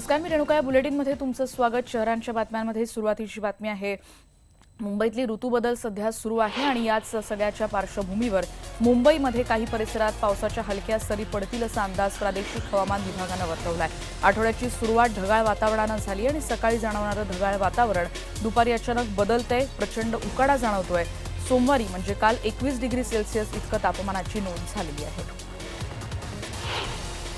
नमस्कार, मी रेणुका. या बुलेटिनमध्ये तुमचं स्वागत. शहरांच्या बातम्यांमध्ये सुरुवातीची बातमी आहे. मुंबईतली ऋतुबदल सध्या सुरू आहे आणि याच सगळ्याच्या पार्श्वभूमीवर मुंबईमध्ये काही परिसरात पावसाच्या हलक्या सरी पडतील असा अंदाज प्रादेशिक हवामान विभागानं वर्तवलाय. आठवड्याची सुरुवात ढगाळ वातावरणानं झाली आणि सकाळी जाणवणारं ढगाळ वातावरण दुपारी अचानक बदलतंय. प्रचंड उकाडा जाणवतोय. सोमवारी म्हणजे काल 21 डिग्री सेल्सिअस इतकं तापमानाची नोंद झालेली आहे.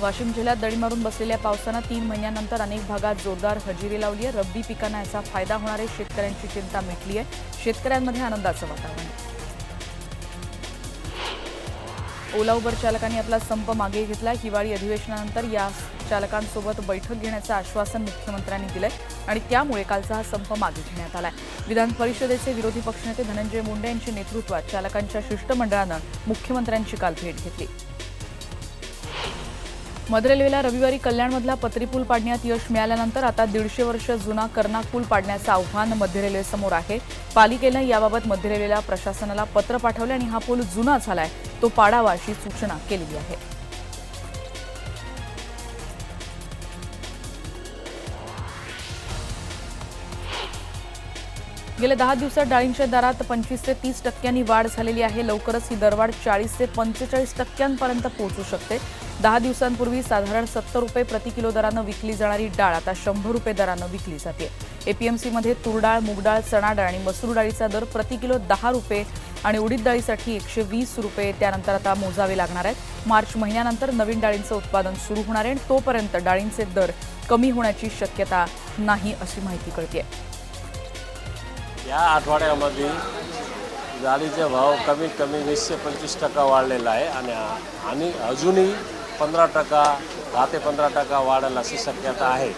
वाशिम जिल्ह्यात दडी मारून बसलेल्या पावसानं 3 महिन्यांनंतर अनेक भागात जोरदार हजेरी लावली आहे. रब्बी पिकांना याचा फायदा होणार आहे. शेतकऱ्यांची चिंता मिटली आहे. शेतकऱ्यांमध्ये आनंदाचं वातावरण आहे. ओला उबर चालकांनी आपला संप मागे घेतला. हिवाळी अधिवेशनानंतर या चालकांसोबत बैठक घेण्याचं आश्वासन मुख्यमंत्र्यांनी दिलंय आणि त्यामुळे कालचा हा संप मागे घेण्यात आलाय. विधान परिषदेचे विरोधी पक्षनेते धनंजय मुंडे यांच्या नेतृत्वात चालकांच्या शिष्टमंडळानं मुख्यमंत्र्यांची काल भेट घेतली. मध्य रेल्वेला रविवारी कल्याणमधला पत्री पूल पाडण्यात यश मिळाल्यानंतर आता 150 वर्ष जुना कर्नाक पूल पाडण्याचं आव्हान मध्य रेल्वेसमोर आहे. पालिकेनं याबाबत मध्य रेल्वेला प्रशासनाला पत्र पाठवले आणि हा पूल जुना झालाय तो पाडावा अशी सूचना केलेली आहे. गेल्या 10 दिवसात डाळींच्या दरात 25 ते 30% वाढ झालेली आहे. लवकरच ही दरवाढ 40 ते 45% पोहोचू शकते. 10 दिवसांपूर्वी साधारण 70 रुपये प्रति किलो दरानं विकली जाणारी डाळ आता 100 रुपये दरानं विकली जाते. एपीएमसीमध्ये तूर डाळ, मूग डाळ, चणा डाळ आणि मसूर डाळीचा दर प्रति किलो 10 रुपये आणि उडीद डाळीसाठी 120 रुपये त्यानंतर आता मोजावे लागणार आहेत. मार्च महिन्यानंतर नवीन डाळींचं उत्पादन सुरू होणार आहे. तोपर्यंत डाळींचे दर कमी होण्याची शक्यता नाही अशी माहिती कळते. या आठवड्यामध्ये डाळीचे भाव कमीत कमी 20 ते 25% वाढलेला आहे आणि अजूनही 15% 10 ते 15% वाढेल अशी शक्यता आहे.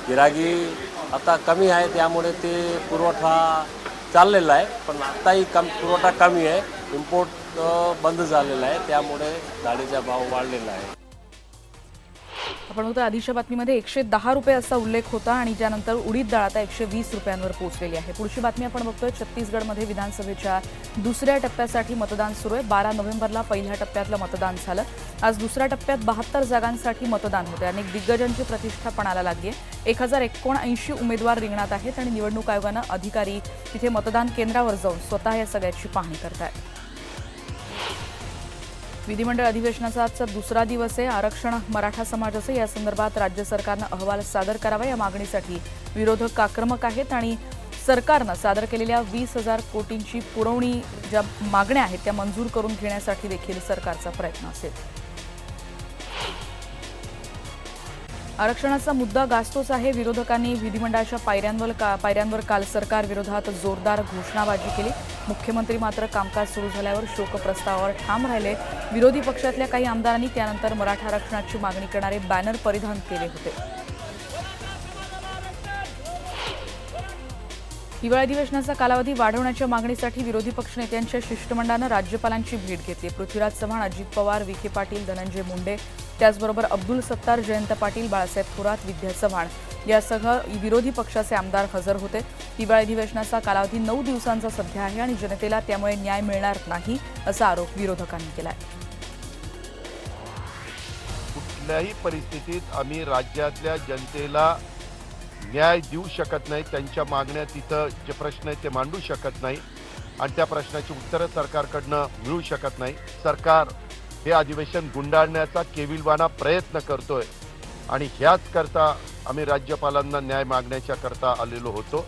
गिरागी आता कमी आहे त्यामुळे ते पुरवठा चाललेला आहे, पण आताही पुरवठा कमी आहे. इम्पोर्ट बंद झालेला आहे त्यामुळे डाळीचा भाव वाढलेला आहे. आपण होता आधीच्या बातमीमध्ये 110 रुपये असा उल्लेख होता आणि त्यानंतर उडीद डाळ आता 120 रुपयांवर पोहोचलेली आहे. पुढची बातमी आपण बघतोय. छत्तीसगडमध्ये विधानसभेच्या दुसऱ्या टप्प्यासाठी मतदान सुरू आहे. 12 नोव्हेंबरला पहिल्या टप्प्यातलं मतदान झालं. आज दुसऱ्या टप्प्यात 72 जागांसाठी मतदान होते. अनेक दिग्गजांची प्रतिष्ठा पणाला लागली आहे. 1079 उमेदवार रिंगणात आहेत आणि निवडणूक आयोगानं अधिकारी तिथे मतदान केंद्रावर जाऊन स्वतः या सगळ्याची पाहणी करतायत. विधिमंडळ अधिवेशनाचा आजचा दुसरा दिवस आहे. आरक्षण मराठा समाजाचं या संदर्भात राज्य सरकारनं अहवाल सादर करावा या मागणीसाठी विरोधक आक्रमक आहेत आणि सरकारनं सादर केलेल्या 20,000 कोटींची पुरवणी ज्या मागण्या आहेत त्या मंजूर करून घेण्यासाठी देखील सरकारचा प्रयत्न असेल. आरक्षणाचा मुद्दा गाजतोच आहे. विरोधकांनी विधिमंडळाच्या पायऱ्यांवर काल सरकार विरोधात जोरदार घोषणाबाजी केली. मुख्यमंत्री मात्र कामकाज सुरू झाल्यावर शोकप्रस्तावावर ठाम राहिले. विरोधी पक्षातल्या काही आमदारांनी त्यानंतर मराठा आरक्षणाची मागणी करणारे बॅनर परिधान केले होते. हिवाळी अधिवेशनाचा कालावधी वाढवण्याच्या मागणीसाठी विरोधी पक्षनेत्यांच्या शिष्टमंडळानं राज्यपालांची भेट घेतली. पृथ्वीराज चव्हाण, अजित पवार, विखे पाटील, धनंजय मुंडे, त्याचबरोबर अब्दुल सत्तार, जयंत पाटील, बाळासाहेब थोरात, विद्या चव्हाण यासह विरोधी पक्षाचे आमदार हजर होते. हिवाळी अधिवेशनाचा कालावधी 9 दिवसांचा सध्या आहे आणि जनतेला त्यामुळे न्याय मिळणार नाही असा आरोप विरोधकांनी केलाय. कुठल्याही परिस्थितीत आम्ही राज्यातल्या जनतेला न्याय देऊ शकत नाही. त्यांच्या मागण्या तिथं जे प्रश्न आहेत ते मांडू शकत नाही आणि त्या प्रश्नाची उत्तरं सरकारकडनं मिळू शकत नाही. सरकार हे अधिवेशन गुंडाळण्याचा केविलवाणा प्रयत्न करतोय आणि ह्याच करता आम्ही राज्यपालांना न्याय मागण्याच्या करता आलेलो होतो.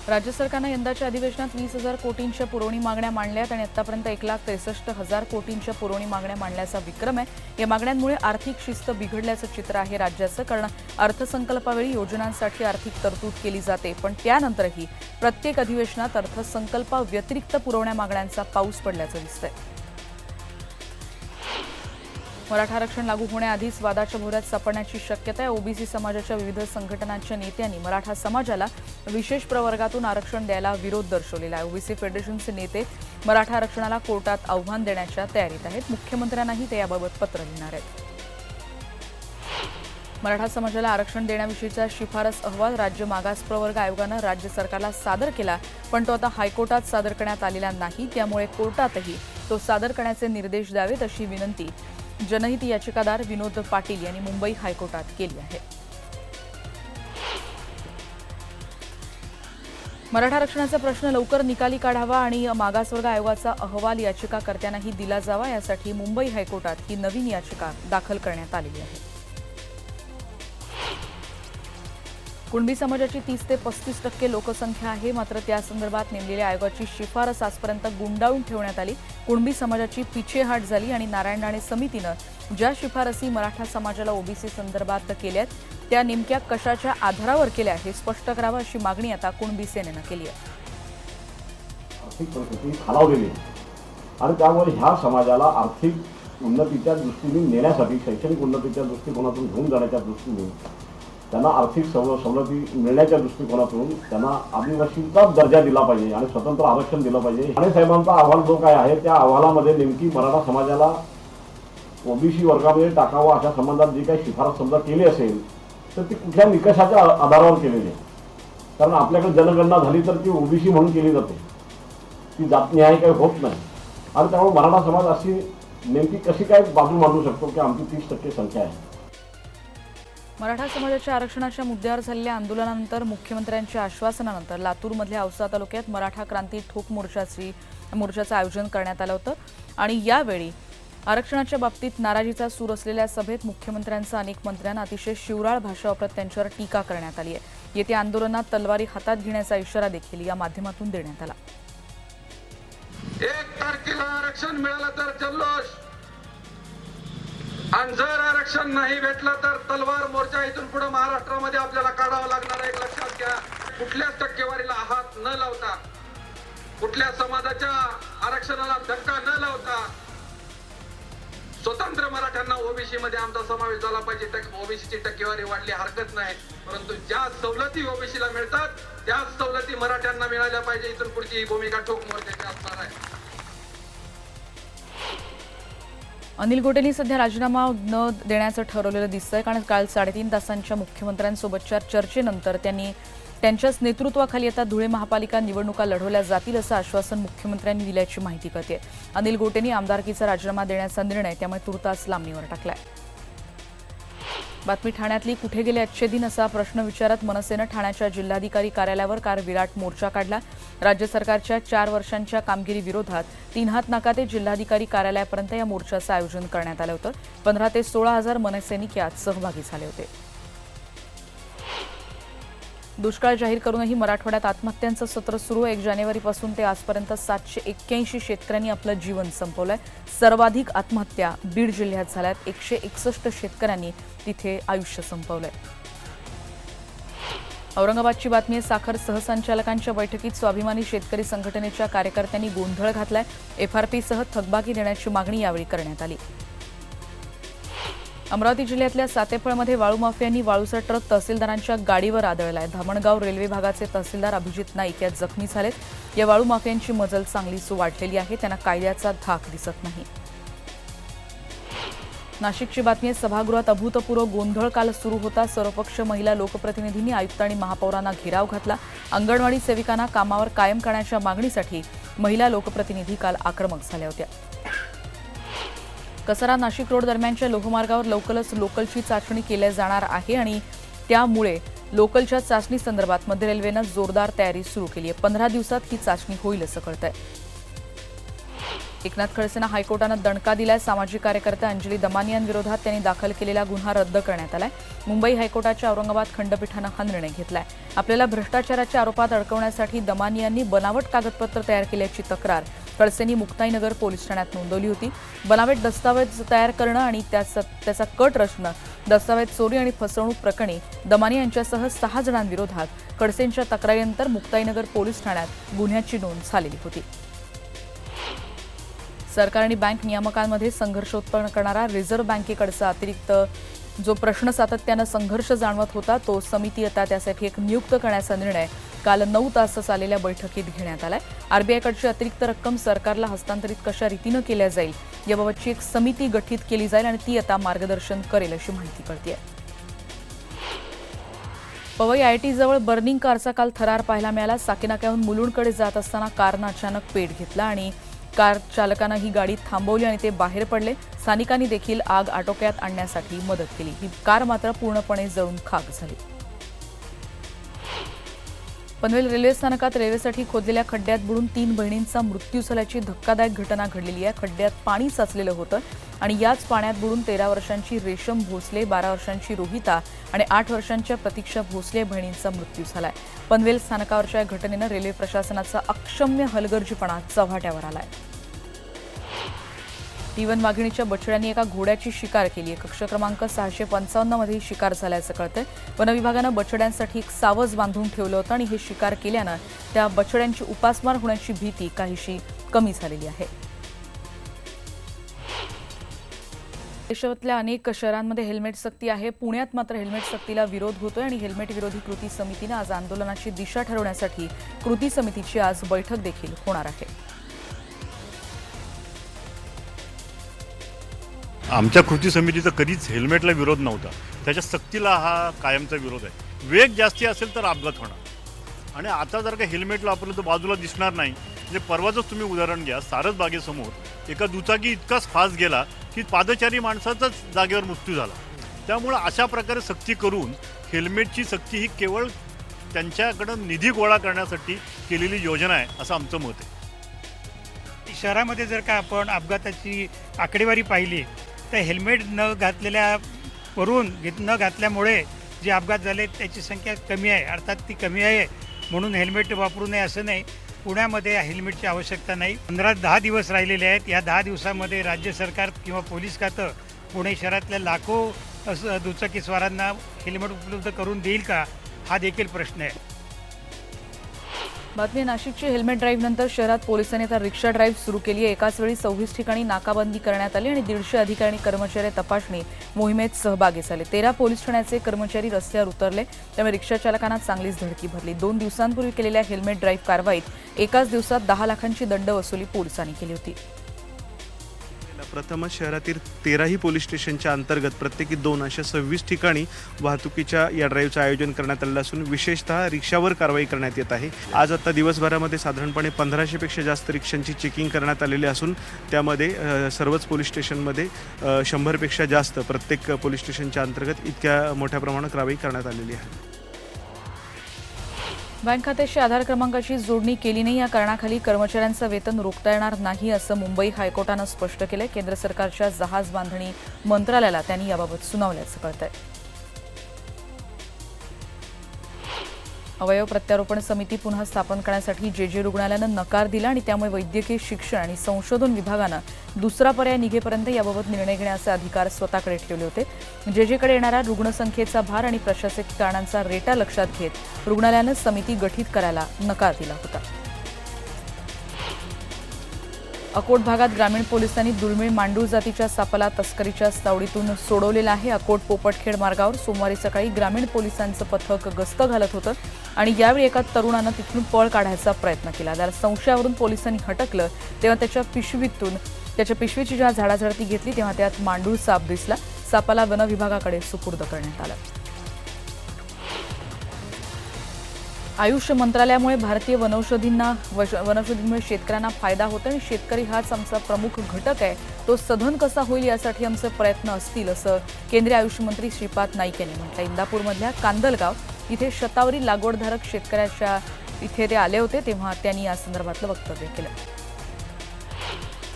राज्य सरकारनं यंदाच्या अधिवेशनात 20,000 कोटींच्या पुरवणी मागण्या मांडल्यात आणि आतापर्यंत 1,63,000 कोटींच्या पुरवणी मागण्या मांडल्याचा विक्रम आहे. या मागण्यांमुळे आर्थिक शिस्त बिघडल्याचं चित्र आहे राज्याचं. कारण अर्थसंकल्पावेळी योजनांसाठी आर्थिक तरतूद केली जाते, पण त्यानंतरही प्रत्येक अधिवेशनात अर्थसंकल्पाव्यतिरिक्त पुरवण्या मागण्यांचा पाऊस पडल्याचं दिसतंय. मराठा आरक्षण लागू होण्याआधीच वादाच्या भोवऱ्यात सापडण्याची शक्यता आहे. ओबीसी समाजाच्या विविध संघटनांच्या नेत्यांनी मराठा समाजाला विशेष प्रवर्गातून आरक्षण द्यायला विरोध दर्शवलेला आहे. ओबीसी फेडरेशनचे नेते मराठा आरक्षणाला कोर्टात आव्हान देण्याच्या तयारीत आहेत. मुख्यमंत्र्यांनाही ते याबाबत पत्र लिहिणार आहेत. मराठा समाजाला आरक्षण देण्याविषयीचा शिफारस अहवाल राज्य मागास प्रवर्ग आयोगानं राज्य सरकारला सादर केला, पण तो आता हायकोर्टात सादर करण्यात आलेला नाही. त्यामुळे कोर्टातही तो सादर करण्याचे निर्देश द्यावेत अशी विनंती जनहित याचिकादार विनोद पाटील यांनी मुंबई हायकोर्टात केली आहे. मराठा आरक्षणाचा प्रश्न लवकर निकाली काढावा आणि मागासवर्ग आयोगाचा अहवाल याचिकाकर्त्यांनाही दिला जावा यासाठी मुंबई हायकोर्टात ही नवीन याचिका दाखल करण्यात आलेली आहे. कुणबी समाजाची 30 ते 35% लोकसंख्या आहे, मात्र त्या संदर्भात नेमलेल्या आयोगाची शिफारस आजपर्यंत गुंडाळून ठेवण्यात आली. कुणबी समाजाची पिछेहाट झाली आणि नारायण राणे समितीनं ज्या शिफारसी मराठा समाजाला ओबीसी संदर्भात केल्यात त्या नेमक्या कशाच्या आधारावर केल्या हे स्पष्ट करावं अशी मागणी आता कुणबी सेनेनं केली आहे. आर्थिक परिस्थिती खालावलेली आहे आणि त्यामुळे ह्या समाजाला आर्थिक उन्नतीच्या दृष्टीने नेण्यासाठी, शैक्षणिक उन्नतीच्या दृष्टिकोनातून घेऊन जाण्याच्या दृष्टीने, त्यांना आर्थिक सवलती मिळण्याच्या दृष्टिकोनातून त्यांना आदिवासीचा दर्जा दिला पाहिजे आणि स्वतंत्र आरक्षण दिलं पाहिजे. राणे साहेबांचा अहवाल जो काय आहे त्या अहवालामध्ये नेमकी मराठा समाजाला ओबीसी वर्गामध्ये टाकावं अशा संबंधात जी काही शिफारस समजा केली असेल तर ती कुठल्या निकषाच्या आधारावर केलेली आहे. कारण आपल्याकडे जनगणना झाली तर ती ओबीसी म्हणून केली जाते, ती जातनिहाय काही होत नाही आणि त्यामुळे मराठा समाज अशी नेमकी कशी काय बाजू मांडू शकतो की आमची 30% संख्या आहे. मराठा समाजाच्या आरक्षणाच्या मुद्द्यावर झालेल्या आंदोलनानंतर मुख्यमंत्र्यांच्या आश्वासनानंतर लातूरमधल्या औसा तालुक्यात मराठा क्रांती ठोक मोर्चाचं आयोजन करण्यात आलं होतं आणि यावेळी आरक्षणाच्या बाबतीत नाराजीचा सूर असलेल्या सभेत मुख्यमंत्र्यांसह अनेक मंत्र्यांना अतिशय शिवराळ भाषा वापरत त्यांच्यावर टीका करण्यात आली आहे. येत्या आंदोलनात तलवारी हातात घेण्याचा इशारा देखील या माध्यमातून देण्यात आला. 1 तारखेला आरक्षण मिळालं तर जल्लोष आणि जर आरक्षण नाही भेटलं तर तलवार मोर्चा इथून पुढे महाराष्ट्रामध्ये आपल्याला काढावा लागणार आहे. लक्षात घ्या, कुठल्याच टक्केवारीला हात न लावता, कुठल्या समाजाच्या आरक्षणाला धक्का न लावता स्वतंत्र मराठ्यांना ओबीसी मध्ये आमचा समावेश झाला पाहिजे. ओबीसीची टक्केवारी वाढली हरकत नाही, परंतु ज्या सवलती ओबीसीला मिळतात त्याच सवलती मराठ्यांना मिळाल्या पाहिजे. इथून पुढची ही भूमिका ठोक मोर्चाची असणार आहे. अनिल गोटेंनी सध्या राजीनामा न देण्याचं ठरवलेलं दिसतंय, कारण काल 3.5 तासांच्या मुख्यमंत्र्यांसोबतच्या चर्चेनंतर त्यांनी त्यांच्याच नेतृत्वाखाली आता धुळे महापालिका निवडणुका लढवल्या जातील असं आश्वासन मुख्यमंत्र्यांनी दिल्याची माहिती कळते. अनिल गोटेंनी आमदारकीचा राजीनामा देण्याचा निर्णय त्यामुळे तुर्तास लांबणीवर टाकलाय. बातमी ठाण्यातली, कुठे गेले आजचे दिन असा प्रश्न विचारत मनसेनं ठाण्याच्या जिल्हाधिकारी कार्यालयावर काल विराट मोर्चा काढला. राज्य सरकारच्या 4 वर्षांच्या कामगिरीविरोधात 3 हात नाका ते जिल्हाधिकारी कार्यालयापर्यंत या मोर्चाचं आयोजन करण्यात आलं होतं. 15 ते 16,000 मनसैनिक यात सहभागी झाले होते. दुष्काळ जाहीर करूनही मराठवाड्यात आत्महत्यांचं सत्र सुरू. 1 जानेवारीपासून ते आजपर्यंत 781 शेतकऱ्यांनी आपलं जीवन संपवलंय. सर्वाधिक आत्महत्या बीड जिल्ह्यात झाल्यात. 161 शेतकऱ्यांनी तिथे आयुष्य संपवलंय. औरंगाबादची बातमी आहे. साखर सहसंचालकांच्या बैठकीत स्वाभिमानी शेतकरी संघटनेच्या कार्यकर्त्यांनी गोंधळ घातलाय. एफआरपीसह थकबाकी देण्याची मागणी यावेळी करण्यात आली. अमरावती जिल्ह्यातल्या सातेफळमध्ये वाळू माफियांनी वाळूचा ट्रक तहसीलदारांच्या गाडीवर आदळलाय. धामणगाव रेल्वे भागाचे तहसीलदार अभिजित नाईक यात जखमी झालेत. या वाळू माफियांची मजल चांगलीच वाढलेली आहे. त्यांना कायद्याचा धाक दिसत नाही. नाशिकची बातमी आहे. सभागृहात अभूतपूर्व गोंधळ काल सुरू होता. सर्वपक्ष महिला लोकप्रतिनिधींनी आयुक्त आणि महापौरांना घेराव घातला. अंगणवाडी सेविकांना कामावर कायम करण्याच्या मागणीसाठी महिला लोकप्रतिनिधी काल आक्रमक झाल्या होत्या. कसारा नाशिक रोड दरम्यानच्या लोहमार्गावर लवकरच लोकलची चाचणी केली जाणार आहे आणि त्यामुळे लोकलच्या चाचणी संदर्भात मध्य रेल्वेनं जोरदार तयारी सुरू केली आहे. 15 दिवसात ही चाचणी होईल असं कळतंय. एकनाथ खडसेंना हायकोर्टानं दणका दिलाय. सामाजिक कार्यकर्त्या अंजली दमानियांविरोधात त्यांनी दाखल केलेला गुन्हा रद्द करण्यात आलाय. मुंबई हायकोर्टाच्या औरंगाबाद खंडपीठानं हा निर्णय घेतलाय. आपल्याला भ्रष्टाचाराच्या आरोपात अडकवण्यासाठी दमानियांनी बनावट कागदपत्र तयार केल्याची तक्रार खडसेंनी मुक्ताईनगर पोलीस ठाण्यात नोंदवली होती. बनावट दस्तावेज तयार करणं आणि त्याचा कट रचणं, दस्तावेज चोरी आणि फसवणूक प्रकरणी दमानी यांच्यासह 6 जणांविरोधात खडसेंच्या तक्रारीनंतर मुक्ताईनगर पोलीस ठाण्यात गुन्ह्याची नोंद झालेली होती. सरकार आणि बँक नियामकांमध्ये संघर्ष उत्पन्न करणारा रिझर्व्ह बँकेकडचा अतिरिक्त जो प्रश्न सातत्यानं संघर्ष जाणवत होता तो समिती आता त्यासाठी एक नियुक्त करण्याचा निर्णय काल 9 तास चाललेल्या बैठकीत घेण्यात आलाय. आरबीआयकडची अतिरिक्त रक्कम सरकारला हस्तांतरित कशा रीतीनं केल्या जाईल याबाबतची एक समिती गठीत केली जाईल आणि ती आता मार्गदर्शन करेल अशी माहिती कळतेय. पवई आयटी जवळ बर्निंग कारचा काल थरार पाहायला मिळाला. साकीनाक्याहून मुलुंडकडे जात असताना कारनं अचानक पेट घेतला आणि कार चालकानं ही गाडी थांबवली आणि ते बाहेर पडले. स्थानिकांनी देखील आग आटोक्यात आणण्यासाठी मदत केली. ही कार मात्र पूर्णपणे जळून खाक झाली. पनवेल रेल्वे स्थानकात रेल्वेसाठी खोदलेल्या खड्ड्यात बुडून 3 बहिणींचा मृत्यू झाल्याची धक्कादायक घटना घडलेली आहे. खड्ड्यात पाणी साचलेलं होतं आणि याच पाण्यात बुडून 13 वर्षांची रेशम भोसले, 12 वर्षांची रोहिता आणि 8 वर्षांच्या प्रतीक्षा भोसले बहिणींचा मृत्यू झालाय. पनवेल स्थानकावरच्या या घटनेनं रेल्वे प्रशासनाचा अक्षम्य हलगर्जीपणा चव्हाट्यावर आलाय. T1 वाघिणीच्या बछड्यांनी एका घोड्याची शिकार केली आहे. कक्ष क्रमांक 655 मध्ये ही शिकार झाल्याचं कळतंय. वनविभागानं बछड्यांसाठी एक सावज बांधून ठेवलं होतं आणि हे शिकार केल्यानं त्या बछड्यांची उपासमार होण्याची भीती काहीशी कमी झालेली आहे. देशातल्या अनेक शहरांमध्ये हेल्मेट सक्ती आहे. पुण्यात मात्र हेल्मेट सक्तीला विरोध होतोय आणि हेल्मेट विरोधी कृती समितीनं आज आंदोलनाची दिशा ठरवण्यासाठी कृती समितीची आज बैठक देखील होणार आहे. आमच्या कृती समितीचा कधीच हेल्मेटला विरोध नव्हता. त्याच्या सक्तीला हा कायमचा विरोध आहे. वेग जास्ती असेल तर अपघात होणार आणि आता जर का हेल्मेट वापरलं तर बाजूला दिसणार नाही. म्हणजे परवाचंच तुम्ही उदाहरण घ्या, सारसबागेसमोर एका दुचाकी इतकाच फास्ट गेला की पादचारी माणसाचाच जागेवर मृत्यू झाला. त्यामुळं अशा प्रकारे सक्ती करून हेल्मेटची सक्ती ही केवळ त्यांच्याकडं निधी गोळा करण्यासाठी केलेली योजना आहे असं आमचं मत आहे. शहरामध्ये जर का आपण अपघाताची आकडेवारी पाहिली तर हेल्मेट न घातल्यामुळे जे अपघात झाले त्याची संख्या कमी आहे. अर्थात ती कमी आहे म्हणून हेल्मेट वापरू नये असं नाही. पुण्यामध्ये हेल्मेटची आवश्यकता नाही. 15-10 दिवस राहिलेले आहेत. या 10 दिवसामध्ये राज्य सरकार किंवा पोलीस खातं पुणे शहरातल्या लाखो दुचाकीस्वारांना हेल्मेट उपलब्ध करून देईल का, हा देखील प्रश्न आहे. बातमी नाशिकची. हेल्मेट ड्राईव्ह नंतर शहरात पोलिसांनी आता रिक्षा ड्राईव्ह सुरू केली आहे. एकाच वेळी 26 ठिकाणी नाकाबंदी करण्यात आली आणि 150 अधिकारी आणि कर्मचारी तपासणी मोहिमेत सहभागी झाले. 13 पोलीस ठाण्याचे कर्मचारी रस्त्यावर उतरले. त्यामुळे रिक्षा चालकांना चांगलीच धडकी भरली. 2 दिवसांपूर्वी केलेल्या हेल्मेट ड्राईव्ह कारवाईत एकाच दिवसात 10 लाखांची दंड वसुली पोलिसांनी केली होती. प्रथमच शहरातील 13ही पोलीस स्टेशनच्या अंतर्गत प्रत्येकी 2 अशा 26 ठिकाणी वाहतुकीच्या या ड्राईव्हचं आयोजन करण्यात आलेलं असून विशेषतः रिक्षावर कारवाई करण्यात येत आहे. आज आता दिवसभरामध्ये साधारणपणे 1500पेक्षा जास्त रिक्षांची चेकिंग करण्यात आलेली असून त्यामध्ये सर्वच पोलीस स्टेशनमध्ये 100पेक्षा जास्त प्रत्येक पोलीस स्टेशनच्या अंतर्गत इतक्या मोठ्या प्रमाणात कारवाई करण्यात आलेली आहे. बँक खात्याशी आधार क्रमांकाची जोडणी केली नाही या कारणाखाली कर्मचाऱ्यांचं वेतन रोखता येणार नाही असं मुंबई हायकोर्टानं स्पष्ट केलंय. केंद्र सरकारच्या जहाज बांधणी मंत्रालयाला त्यांनी याबाबत सुनावल्याचं कळतंय. अवयव प्रत्यारोपण समिती पुन्हा स्थापन करण्यासाठी जे रुग्णालयानं नकार दिला आणि त्यामुळे वैद्यकीय शिक्षण आणि संशोधन विभागानं दुसरा पर्याय निघेपर्यंत याबाबत निर्णय घेण्याचे अधिकार स्वतःकडे ठेवले होते. जेकडे येणाऱ्या रुग्णसंख्येचा भार आणि प्रशासकीय कारणांचा रेटा लक्षात घेत रुग्णालयानं समिती गठीत करायला नकार दिला होता. अकोट भागात ग्रामीण पोलिसांनी दुर्मिळ मांडूळ जातीच्या सापाला तस्करीच्या सावडीतून सोडवलेलं आहे. अकोट पोपटखेड मार्गावर सोमवारी सकाळी ग्रामीण पोलिसांचं पथक गस्त घालत होतं आणि यावेळी एका तरुणानं तिथून पळ काढायचा प्रयत्न केला. त्याला संशयावरून पोलिसांनी हटकलं तेव्हा त्याच्या पिशवीची जेव्हा झाडाझडती घेतली तेव्हा त्यात मांडूळ साप दिसला. सापाला वनविभागाकडे सुपूर्द करण्यात आलं. आयुष मंत्रालयामुळे भारतीय वनौषधींमुळे शेतकऱ्यांना फायदा होतो आणि शेतकरी हाच आमचा प्रमुख घटक आहे. तो सधन कसा होईल यासाठी आमचे प्रयत्न असतील असं केंद्रीय आयुष मंत्री श्रीपाद नाईक यांनी म्हटलं. इंदापूरमधल्या कांदलगाव इथे शतावरी लागवडधारक शेतकऱ्याच्या इथे ते आले होते तेव्हा त्यांनी या संदर्भातलं वक्तव्य केलं.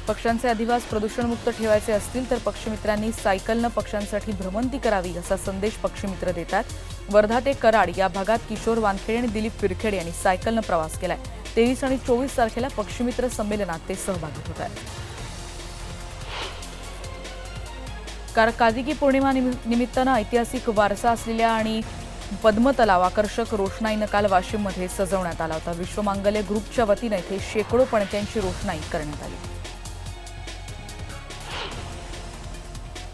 पक्ष्यांचे अधिवास प्रदूषणमुक्त ठेवायचे असतील तर पक्षीमित्रांनी सायकलनं पक्ष्यांसाठी भ्रमंती करावी असा संदेश पक्षीमित्र देतात. वर्धा ते कराड या भागात किशोर वानखेडे आणि दिलीप पिरखेडे यांनी सायकलनं प्रवास केलाय. 23 आणि 24 तारखेला पक्षीमित्र संमेलनात ते सहभागी होत आहेत. कार्तिकी पौर्णिमा निमित्तानं ऐतिहासिक वारसा असलेल्या आणि पद्मतलाव आकर्षक रोषणाईनं काल वाशिममध्ये सजवण्यात आला होता. विश्वमांगल्य ग्रुपच्या वतीनं इथे शेकडो पणत्यांची रोषणाई करण्यात आली.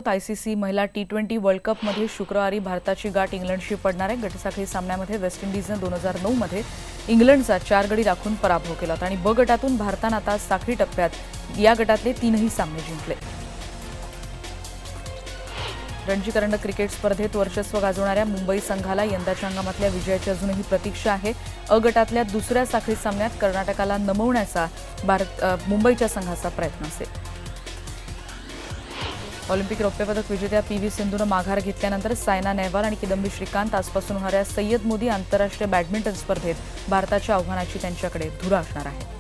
आयसीसी महिला T20 वर्ल्ड कपमध्ये शुक्रवारी भारताची गाठ इंग्लंडशी पडणार आहे. गटसाखळी सामन्यामध्ये वेस्ट इंडिजनं 2009 मध्ये इंग्लंडचा 4 गडी राखून पराभव केला होता आणि ब गटातून भारतानं आता साखळी टप्प्यात या गटातले 3ही सामने जिंकले. रणजी करंडक क्रिकेट स्पर्धेत वर्चस्व गाजवणाऱ्या मुंबई संघाला यंदाच्या हंगामातल्या विजयाची अजूनही प्रतीक्षा आहे. अ गटातल्या दुसऱ्या साखळी सामन्यात कर्नाटकाला नमवण्याचा मुंबईच्या संघाचा प्रयत्न असेल. ऑलिम्पिक रौप्यपदक विजेत्या पी.व्ही. सिंधूनं माघार घेतल्यानंतर सायना नेहवाल आणि किदंबी श्रीकांत आजपासून होणाऱ्या सय्यद मोदी आंतरराष्ट्रीय बॅडमिंटन स्पर्धेत भारताच्या आव्हानाची त्यांच्याकडे धुरा असणार आहे.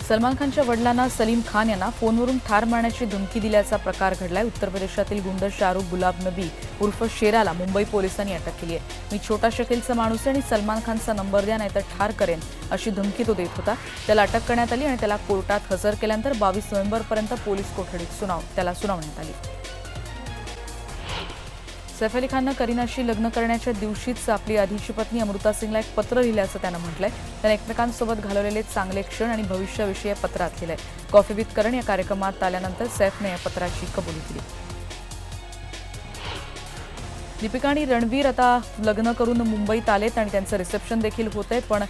सलमान खानच्या वडिलांना सलीम खान यांना फोनवरून ठार मारण्याची धमकी दिल्याचा प्रकार घडलाय. उत्तर प्रदेशातील गुंड शाहरुख गुलाब नबी उर्फ शेराला मुंबई पोलिसांनी अटक केली आहे. मी छोटा शकीलचा माणूस आहे आणि सलमान खानचा नंबर द्या नाहीतर ठार करेन अशी धमकी तो देत होता. त्याला अटक करण्यात आली आणि त्याला कोर्टात हजर केल्यानंतर 22 नोव्हेंबरपर्यंत पोलीस कोठडीत त्याला सुनावण्यात आली. सैफ अली खाननं करीनाशी लग्न करण्याच्या दिवशीच आपली आधीची पत्नी अमृता सिंगला एक पत्र लिहिल्याचं त्यानं म्हटलंय. त्यानं एकमेकांसोबत घालवलेले चांगले क्षण आणि भविष्याविषयी पत्रात लिहिलंय. कॉफी विथ करण या कार्यक्रमात आल्यानंतर सैफने या पत्राची कबुली दिली. दीपिका आणि रणवीर आता लग्न करून मुंबईत आलेत आणि त्यांचं रिसेप्शन देखील होतंय. पण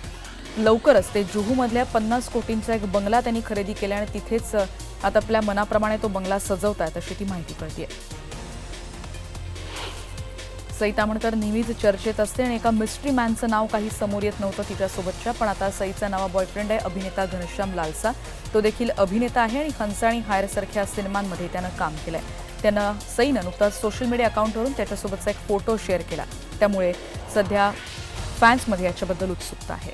लवकरच ते जुहूमधल्या 50 कोटींचा एक बंगला त्यांनी खरेदी केला आणि तिथेच आता आपल्या मनाप्रमाणे तो बंगला सजवतायत अशी ती माहिती कळतेय. सई तामणकर नेहमीच चर्चेत असते आणि एका मिस्ट्री मॅनचं नाव काही समोर येत नव्हतं तिच्यासोबतच्या, पण आता सईचा नवा बॉयफ्रेंड आहे अभिनेता घनश्याम लालसा. तो देखील अभिनेता आहे आणि हंस आणि हायरसारख्या सिनेमांमध्ये त्यानं काम केलंय. त्यानं सईनं नुकताच सोशल मीडिया अकाउंटवरून त्याच्यासोबतचा एक फोटो शेअर केला. त्यामुळे सध्या फॅन्समध्ये याच्याबद्दल उत्सुकता आहे.